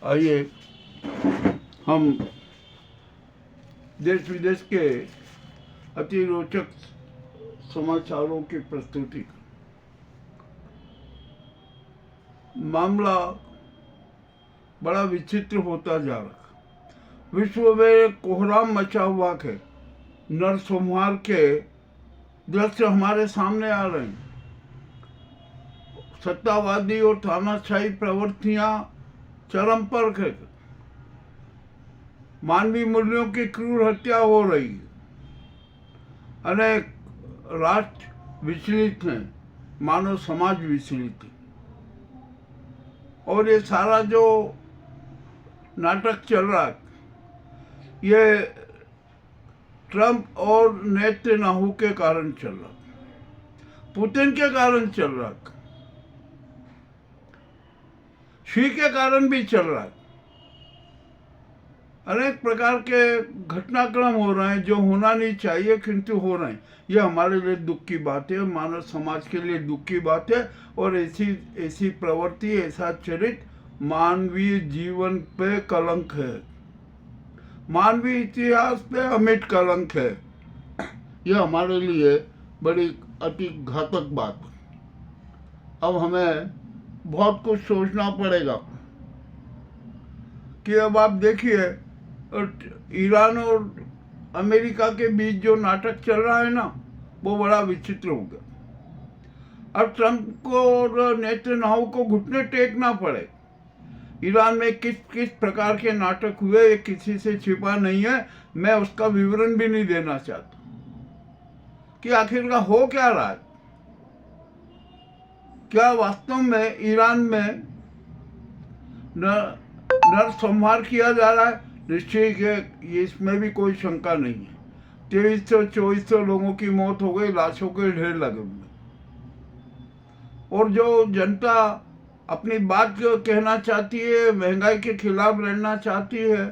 आइए हम देश विदेश के अति रोचक समाचारों की प्रस्तुति। मामला बड़ा विचित्र होता जा रहा। विश्व में कोहराम मचा हुआ है। नरसंहार के दृश्य हमारे सामने आ रहे हैं। सत्तावादी और तानाशाही प्रवृत्तियां चरम पर है। मानवीय मूल्यों की क्रूर हत्या हो रही है। अनेक राष्ट्र विचलित हैं, मानव समाज विचलित है। और ये सारा जो नाटक चल रहा है, ये ट्रंप और नेतन्याहू के कारण चल रहा है, पुतिन के कारण चल रहा है, शी के कारण भी चल रहा है। अनेक प्रकार के घटनाक्रम हो रहे हैं जो होना नहीं चाहिए किंतु हो रहे हैं। ये हमारे लिए दुख की बात है, मानव समाज के लिए दुख की बात है। और ऐसी प्रवृत्ति, ऐसा चरित्र मानवीय जीवन पे कलंक है, मानवीय इतिहास पे अमिट कलंक है। यह हमारे लिए बड़ी अति घातक बात। अब हमें बहुत कुछ सोचना पड़ेगा कि अब आप देखिए ईरान और अमेरिका के बीच जो नाटक चल रहा है ना, वो बड़ा विचित्र हो गया। अब ट्रंप को और नेतन्याहू को घुटने टेकना पड़े। ईरान में किस किस प्रकार के नाटक हुए ये किसी से छिपा नहीं है। मैं उसका विवरण भी नहीं देना चाहता कि आखिर का हो क्या रहा है। क्या वास्तव में ईरान में नरसंहार किया जा रहा है? निश्चय है, इसमें भी कोई शंका नहीं है। 2300-2400 लोगों की मौत हो गई, लाशों के ढेर लगे हुए। और जो जनता अपनी बात कहना चाहती है, महंगाई के खिलाफ लड़ना चाहती है,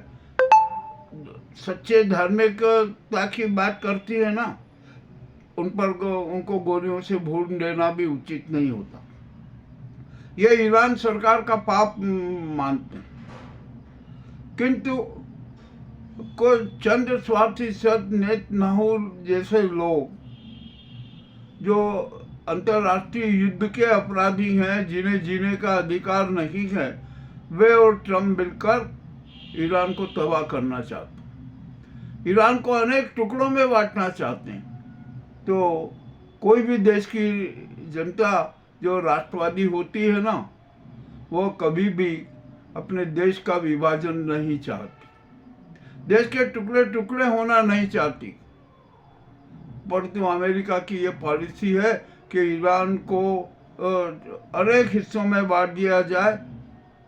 सच्चे धार्मिकता की बात करती है ना, उनको गोलियों से भून देना भी उचित नहीं होता। ये ईरान सरकार का पाप मानते हैं। किंतु कोई चंद स्वार्थी नेतन्याहू जैसे लोग जो अंतर्राष्ट्रीय युद्ध के अपराधी हैं, जिन्हें जीने का अधिकार नहीं है, वे और ट्रंप मिलकर ईरान को तबाह करना चाहते हैं, ईरान को अनेक टुकड़ों में बांटना चाहते हैं। तो कोई भी देश की जनता जो राष्ट्रवादी होती है ना, वो कभी भी अपने देश का विभाजन नहीं चाहती, देश के टुकड़े टुकड़े होना नहीं चाहती। परंतु अमेरिका की ये पॉलिसी है कि ईरान को अनेक हिस्सों में बांट दिया जाए।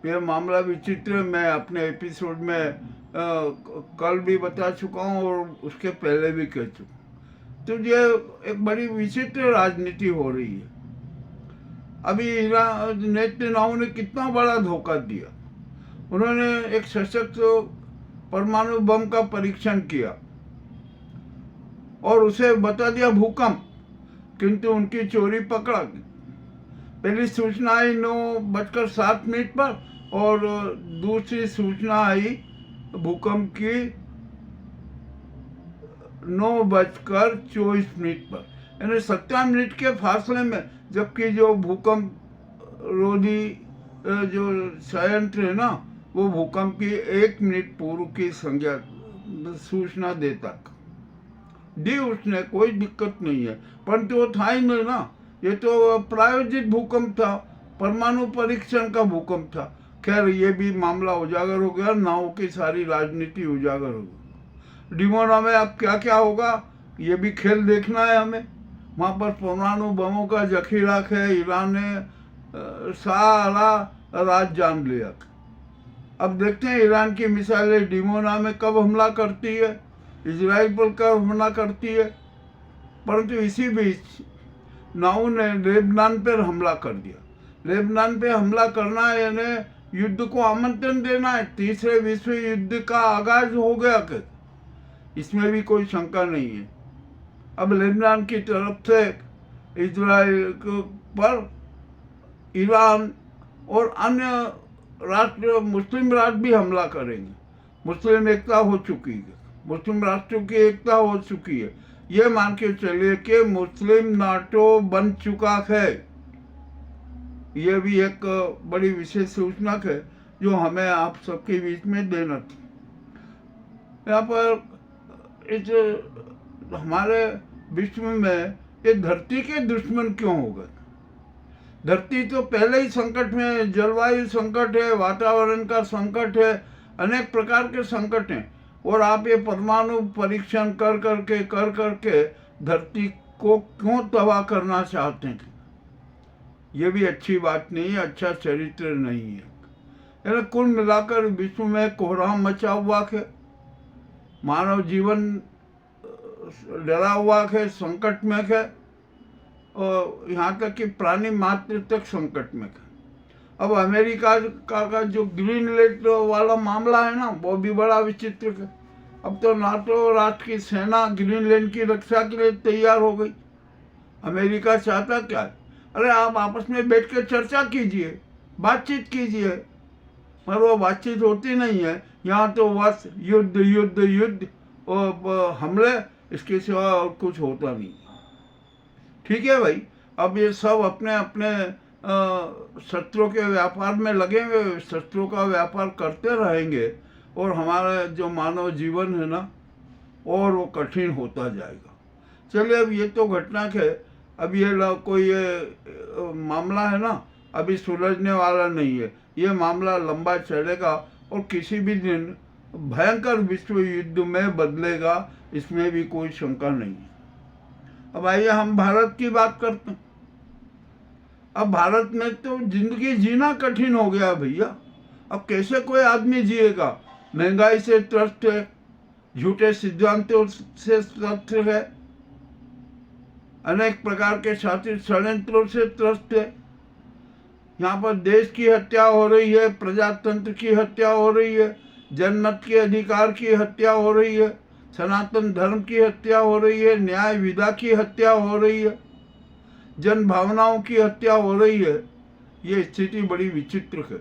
यह मामला विचित्र मैं अपने एपिसोड में कल भी बता चुका हूँ और उसके पहले भी कह चुका हूँ। तो ये एक बड़ी विचित्र राजनीति हो रही है। अभी ईरान नेतन्याहू ने कितना बड़ा धोखा दिया। उन्होंने एक सशक्त परमाणु बम का परीक्षण किया और उसे बता दिया भूकंप, किंतु उनकी चोरी पकड़ा गई। पहली सूचना आई 9:07 पर और दूसरी सूचना आई भूकंप की 9:24 पर, यानी 17 मिनट के फासले में। जबकि जो भूकंप रोधी जो संयंत्र है ना, वो भूकंप की 1 मिनट पूर्व की सूचना देता दी उसने, कोई दिक्कत नहीं है। परंतु वो था ही नहीं ना, ये तो प्रायोजित भूकंप था, परमाणु परीक्षण का भूकंप था। खैर ये भी मामला उजागर हो गया, नाव की सारी राजनीति उजागर हो गई। डिमोना में अब क्या क्या होगा ये भी खेल देखना है हमें। वहाँ पर परमाणु बमों का जखीरा है, ईरान ने सारा राज जान लिया। अब देखते हैं ईरान की मिसाइलें डिमोना में कब हमला करती है, इजराइल पर कब हमला करती है। परंतु इसी बीच नाऊ ने लेबनान पर हमला कर दिया। लेबनान पे हमला करना है यानी युद्ध को आमंत्रण देना है। तीसरे विश्व युद्ध का आगाज हो गया कि इसमें भी कोई शंका नहीं है। अब लेबनान की तरफ से इजराइल पर ईरान और अन्य राष्ट्र मुस्लिम राष्ट्र भी हमला करेंगे। मुस्लिम एकता हो चुकी है, मुस्लिम राष्ट्रों की एकता हो चुकी है। ये मान के चलिए कि मुस्लिम नाटो बन चुका है। ये भी एक बड़ी विशेष सूचना है जो हमें आप सबके बीच में देना थी। यहाँ पर इस हमारे विश्व में ये धरती के दुश्मन क्यों हो गए? धरती तो पहले ही संकट में, जलवायु संकट है, वातावरण का संकट है, अनेक प्रकार के संकट हैं, और आप ये परमाणु परीक्षण कर करके धरती को क्यों तबाह करना चाहते हैं? ये भी अच्छी बात नहीं है, अच्छा चरित्र नहीं है। यानी कुल मिलाकर विश्व में कोहराम मचा हुआ है, मानव जीवन डरा हुआ है, संकट में है, और यहाँ तक कि प्राणी मात्र तक संकट में है। अब अमेरिका का जो ग्रीनलैंड वाला मामला है ना, वो भी बड़ा विचित्र है। अब तो नाटो राष्ट्र की सेना ग्रीनलैंड की रक्षा के लिए तैयार हो गई। अमेरिका चाहता क्या है? अरे आप आपस में बैठ कर चर्चा कीजिए, बातचीत कीजिए, पर वो बातचीत होती नहीं है। यहाँ तो बस युद्ध युद्ध युद्ध और हमले, इसके सिवा और कुछ होता नहीं। ठीक है भाई, अब ये सब अपने अपने शस्त्रों के व्यापार में लगे हुए, शस्त्रों का व्यापार करते रहेंगे, और हमारा जो मानव जीवन है ना, और वो कठिन होता जाएगा। चलिए, अब ये तो घटना है। अब ये कोई ये मामला है ना, अभी सुलझने वाला नहीं है। ये मामला लंबा चलेगा और किसी भी दिन भयंकर विश्व युद्ध में बदलेगा, इसमें भी कोई शंका नहीं है। अब आइए हम भारत की बात करते हैं। अब भारत में तो जिंदगी जीना कठिन हो गया भैया। अब कैसे कोई आदमी जिएगा? महंगाई से त्रस्त है, झूठे सिद्धांतों से त्रस्त है, अनेक प्रकार के शातिर षड्यंत्रों से त्रस्त है। यहाँ पर देश की हत्या हो रही है, प्रजातंत्र की हत्या हो रही है, जनमत के अधिकार की हत्या हो रही है, सनातन धर्म की हत्या हो रही है, न्याय विधा की हत्या हो रही है, जन भावनाओं की हत्या हो रही है। ये स्थिति बड़ी विचित्र है,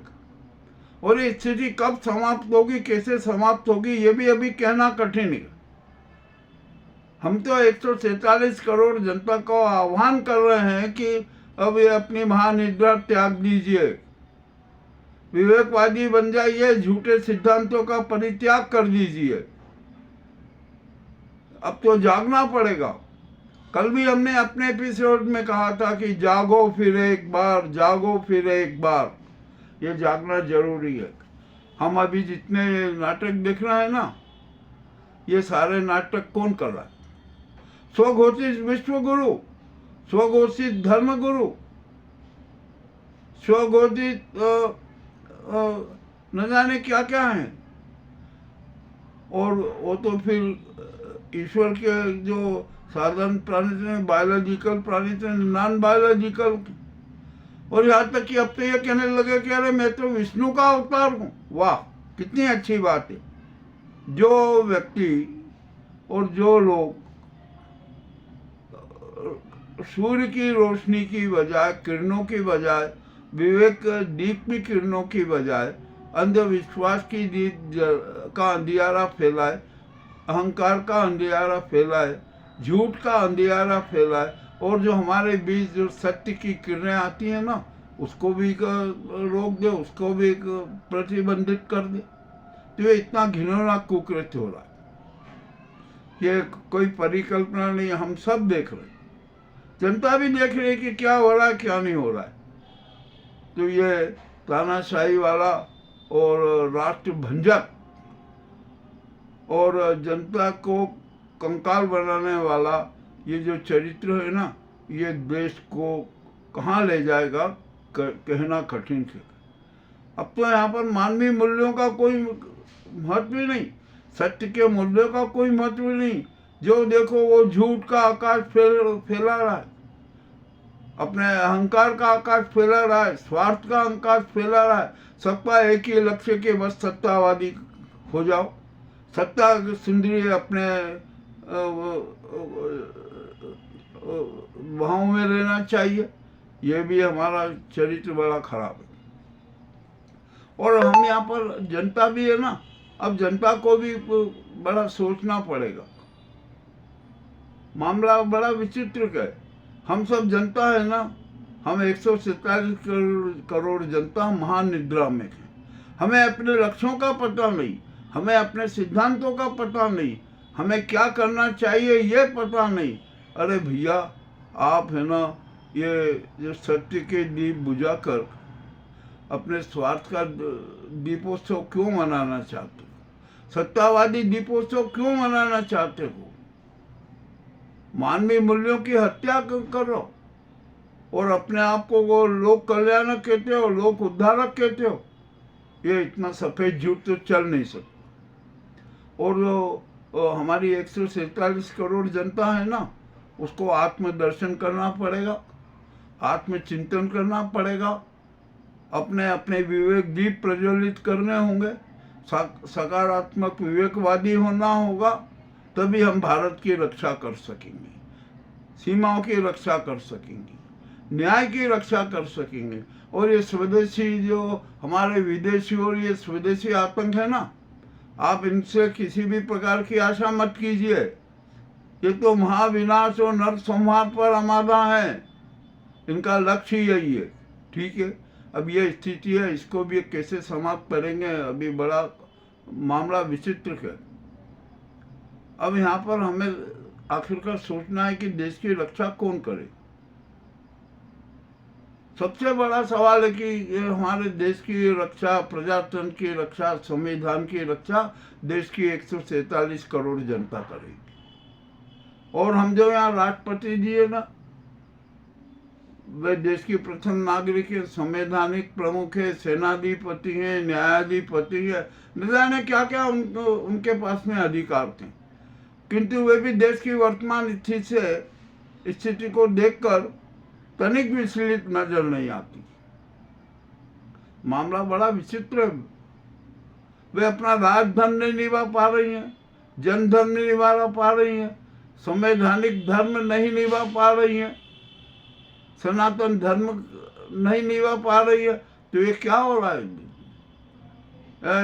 और ये स्थिति कब समाप्त होगी, कैसे समाप्त होगी, ये भी अभी कहना कठिन है। हम तो 147 करोड़ जनता को आह्वान कर रहे हैं कि अब ये अपनी महानिद्रा त्याग दीजिए, विवेकवादी बन जाइए, झूठे सिद्धांतों का परित्याग कर दीजिए। अब तो जागना पड़ेगा। कल भी हमने अपने एपिसोड में कहा था कि जागो फिर एक बार, जागो फिर एक बार। ये जागना जरूरी है। हम अभी जितने नाटक देख रहे हैं ना, ये सारे नाटक कौन कर रहा है? स्वघोषित विश्वगुरु, स्वघोषित धर्मगुरु, स्वघोषित न जाने क्या क्या है। और वो तो फिर ईश्वर के जो साधारण प्राणी थे, बायोलॉजिकल प्राणी थे, नॉन बायोलॉजिकल, और यहाँ तक कि अब तो ये कहने लगे कि अरे मैं तो विष्णु का अवतार हूँ। वाह, कितनी अच्छी बात है। जो व्यक्ति और जो लोग सूर्य की रोशनी की बजाय, किरणों की बजाय, विवेक दीप्ति किरणों की बजाय अंधविश्वास की का अंधियारा फैलाए, अहंकार का अंधियारा फैलाए, झूठ का अंधियारा फैलाए, और जो हमारे बीच जो सत्य की किरणें आती हैं ना, उसको भी रोक दे, उसको भी प्रतिबंधित कर दे, तो ये इतना घिनौना कुकृत्य हो रहा है। ये कोई परिकल्पना नहीं, हम सब देख रहे हैं, जनता भी देख रही है कि क्या हो रहा है, क्या नहीं हो रहा है। तो ये तानाशाही वाला और राष्ट्र भंजक और जनता को कंकाल बनाने वाला ये जो चरित्र है ना, ये देश को कहाँ ले जाएगा कहना कठिन है। अब तो यहाँ पर मानवीय मूल्यों का कोई महत्व ही नहीं, सत्य के मूल्यों का कोई महत्व नहीं। जो देखो वो झूठ का आकाश फैला रहा है, अपने अहंकार का आकाश फैला रहा है, स्वार्थ का आकाश फैला रहा है। सबका एक ही लक्ष्य के बस सत्तावादी हो जाओ, सत्ता सुंदरी अपने भाव में रहना चाहिए। ये भी हमारा चरित्र बड़ा खराब है। और हम यहाँ पर जनता भी है ना, अब जनता को भी बड़ा सोचना पड़ेगा। मामला बड़ा विचित्र है। हम सब जनता है ना, हम 147 करोड़ जनता महानिद्रा में है। हमें अपने लक्ष्यों का पता नहीं, हमें अपने सिद्धांतों का पता नहीं, हमें क्या करना चाहिए ये पता नहीं। अरे भैया, आप है ना ये जो सत्य के दीप बुझाकर अपने स्वार्थ का दीपोत्सव क्यों मनाना चाहते हो? सत्तावादी दीपोत्सव क्यों मनाना चाहते हो? मानवीय मूल्यों की हत्या करो और अपने आप को वो लोक कल्याणक कहते हो, लोक उद्धारक कहते हो। ये इतना सफेद झूठ तो चल नहीं सकता। और जो हमारी 147 करोड़ जनता है ना, उसको आत्मदर्शन करना पड़ेगा, आत्मचिंतन करना पड़ेगा, अपने अपने विवेक दीप प्रज्वलित करने होंगे, सकारात्मक विवेकवादी होना होगा, तभी हम भारत की रक्षा कर सकेंगे, सीमाओं की रक्षा कर सकेंगे, न्याय की रक्षा कर सकेंगे। और ये स्वदेशी जो हमारे विदेशी और ये स्वदेशी आतंक है ना, आप इनसे किसी भी प्रकार की आशा मत कीजिए। ये तो महाविनाश और नरसंहार पर आमादा है, इनका लक्ष्य यही है। ठीक है, अब ये स्थिति है, इसको भी कैसे समाप्त करेंगे, अभी बड़ा मामला विचित्र है। अब यहाँ पर हमें आखिरकार सोचना है कि देश की रक्षा कौन करे। सबसे बड़ा सवाल है कि ये हमारे देश की रक्षा, प्रजातंत्र की रक्षा, संविधान की रक्षा देश की 147 करोड़ जनता करेगी। और हम जो यहाँ राष्ट्रपति जी है ना, वे देश की प्रथम नागरिक है, संवैधानिक प्रमुख है, सेनाधिपति है, न्यायाधिपति है, न जाने क्या क्या उनके पास में अधिकार थे। किंतु वे भी देश की वर्तमान स्थिति को देखकर तनिक विचलित नजर नहीं आती। मामला बड़ा विचित्र है। वे अपना राजधर्म नहीं निभा पा रही हैं, जनधर्म नहीं निभा पा रही हैं, संवैधानिक धर्म नहीं निभा पा रही हैं, सनातन धर्म नहीं निभा पा रही है। तो ये क्या हो रहा है?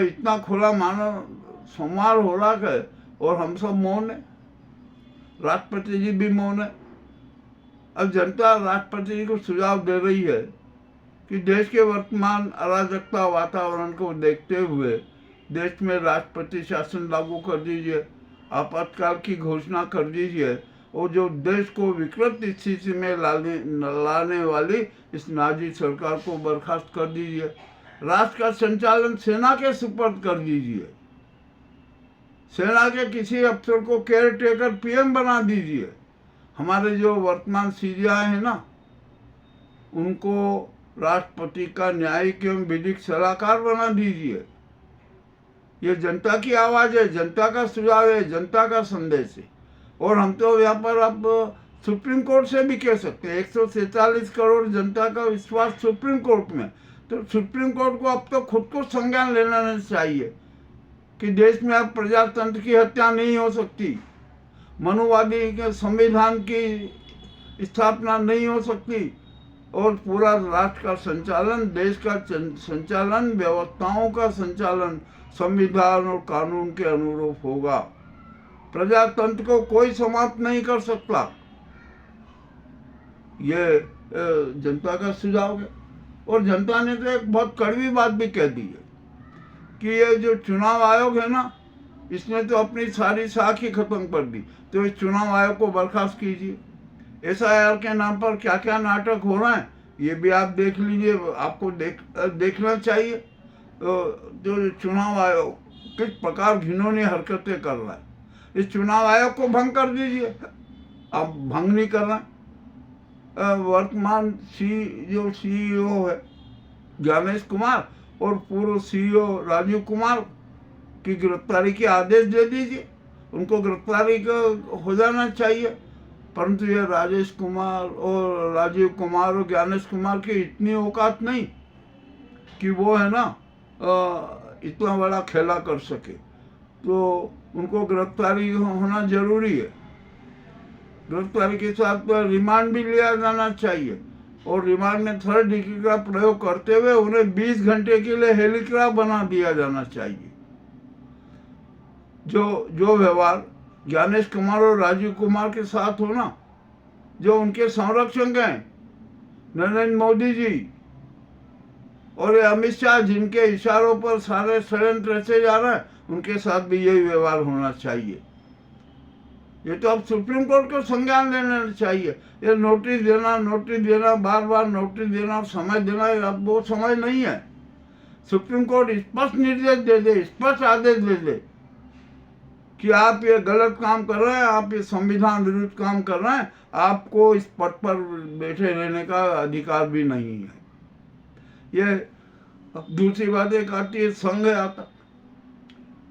इतना खुला मानव संवार हो रहा है और हम सब मौन है, राष्ट्रपति जी भी मौन है। अब जनता राष्ट्रपति जी को सुझाव दे रही है कि देश के वर्तमान अराजकता वातावरण को देखते हुए देश में राष्ट्रपति शासन लागू कर दीजिए, आपातकाल की घोषणा कर दीजिए और जो देश को विकृत स्थिति में लाने वाली इस नाजी सरकार को बर्खास्त कर दीजिए, राष्ट्र का संचालन सेना के सुपर्द कर दीजिए, सेना के किसी अफसर को केयर टेकर पीएम बना दीजिए, हमारे जो वर्तमान सीरिया है ना, उनको राष्ट्रपति का न्यायिक एवं विधिक सलाहकार बना दीजिए। ये जनता की आवाज़ है, जनता का सुझाव है, जनता का संदेश है। और हम तो यहाँ पर अब सुप्रीम कोर्ट से भी कह सकते हैं, 147 करोड़ जनता का विश्वास सुप्रीम कोर्ट में, तो सुप्रीम कोर्ट को अब तो खुद को संज्ञान लेना चाहिए कि देश में अब प्रजातंत्र की हत्या नहीं हो सकती, मनुवादी के संविधान की स्थापना नहीं हो सकती और पूरा राष्ट्र का संचालन, देश का संचालन, व्यवस्थाओं का संचालन संविधान और कानून के अनुरूप होगा। प्रजातंत्र को कोई समाप्त नहीं कर सकता। ये जनता का सुझाव है। और जनता ने तो एक बहुत कड़वी बात भी कह दी है कि ये जो चुनाव आयोग है ना, इसने तो अपनी सारी साख ही खत्म कर दी, तो इस चुनाव आयोग को बर्खास्त कीजिए। SIR के नाम पर क्या क्या नाटक हो रहा है ये भी आप देख लीजिए, आपको देखना चाहिए। जो चुनाव आयोग किस प्रकार घिनौनी हरकतें कर रहा है, इस चुनाव आयोग को भंग कर दीजिए। आप भंग नहीं कर रहे। वर्तमान जो CEO है ज्ञानेश कुमार और पूर्व CEO राजीव कुमार की गिरफ्तारी के आदेश दे दीजिए, उनको गिरफ्तारी हो जाना चाहिए। परंतु ये राजेश कुमार और राजीव कुमार और ज्ञानेश कुमार की इतनी औकात नहीं कि वो है ना इतना बड़ा खेला कर सके, तो उनको गिरफ्तारी होना जरूरी है। गिरफ्तारी के साथ रिमांड भी लिया जाना चाहिए। और रिमांड में 3rd डिग्री का प्रयोग करते हुए उन्हें 20 घंटे के लिए हेलीकॉप्टर बना दिया जाना चाहिए। जो व्यवहार ज्ञानेश कुमार और राजीव कुमार के साथ हो ना, जो उनके संरक्षक हैं नरेंद्र मोदी जी और अमित शाह, जिनके इशारों पर सारे षड्यंत्र रचे जा रहे हैं, उनके साथ भी यही व्यवहार होना चाहिए। ये तो अब सुप्रीम कोर्ट को संज्ञान लेना चाहिए। ये नोटिस देना, बार बार नोटिस देना, समय देना, अब वो समय नहीं है। सुप्रीम कोर्ट स्पष्ट निर्देश दे दे, स्पष्ट आदेश दे दे कि आप ये गलत काम कर रहे हैं, आप ये संविधान विरुद्ध काम कर रहे हैं, आपको इस पद पर बैठे रहने का अधिकार भी नहीं है। ये दूसरी बात एक आती है, संघ आता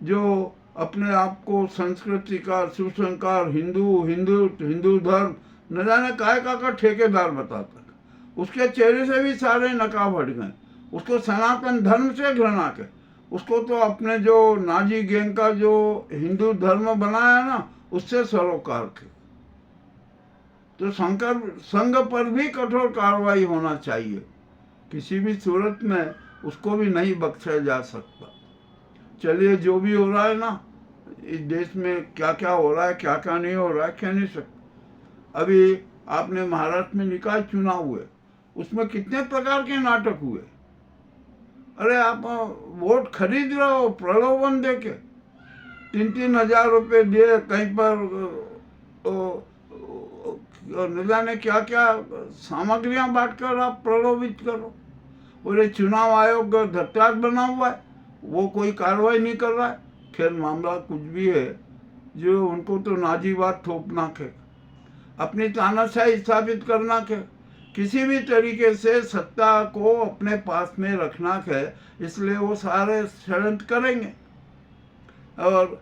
जो अपने आप को संस्कृतिकार, सुसंस्कार, हिंदू धर्म न जाने काय का ठेकेदार बताता है। उसके चेहरे से भी सारे नकाब हट गए। उसको सनातन धर्म से घृणा के, उसको तो अपने जो नाजी गैंग का जो हिंदू धर्म बनाया ना, उससे सरोकार थे। तो संघ पर भी कठोर कार्रवाई होना चाहिए। किसी भी सूरत में उसको भी नहीं बख्शा जा सकता। चलिए, जो भी हो रहा है ना, इस देश में क्या क्या हो रहा है, क्या क्या नहीं हो रहा है, कह नहीं सकता। अभी आपने महाराष्ट्र में निकाय चुनाव हुए, उसमें कितने प्रकार के नाटक हुए। अरे आप वोट खरीद रहे हो प्रलोभन दे के, 3-3 हजार रुपये दिए, कहीं पर न जाने क्या क्या सामग्रियां बांटकर आप प्रलोभित करो। और ये चुनाव आयोग धत्ताज बना हुआ है, वो कोई कार्रवाई नहीं कर रहा है। खैर, मामला कुछ भी है, जो उनको तो नाजीवाद थोपना के, अपनी तानाशाही स्थापित करना के, किसी भी तरीके से सत्ता को अपने पास में रखना है, इसलिए वो सारे षड्यंत्र करेंगे। और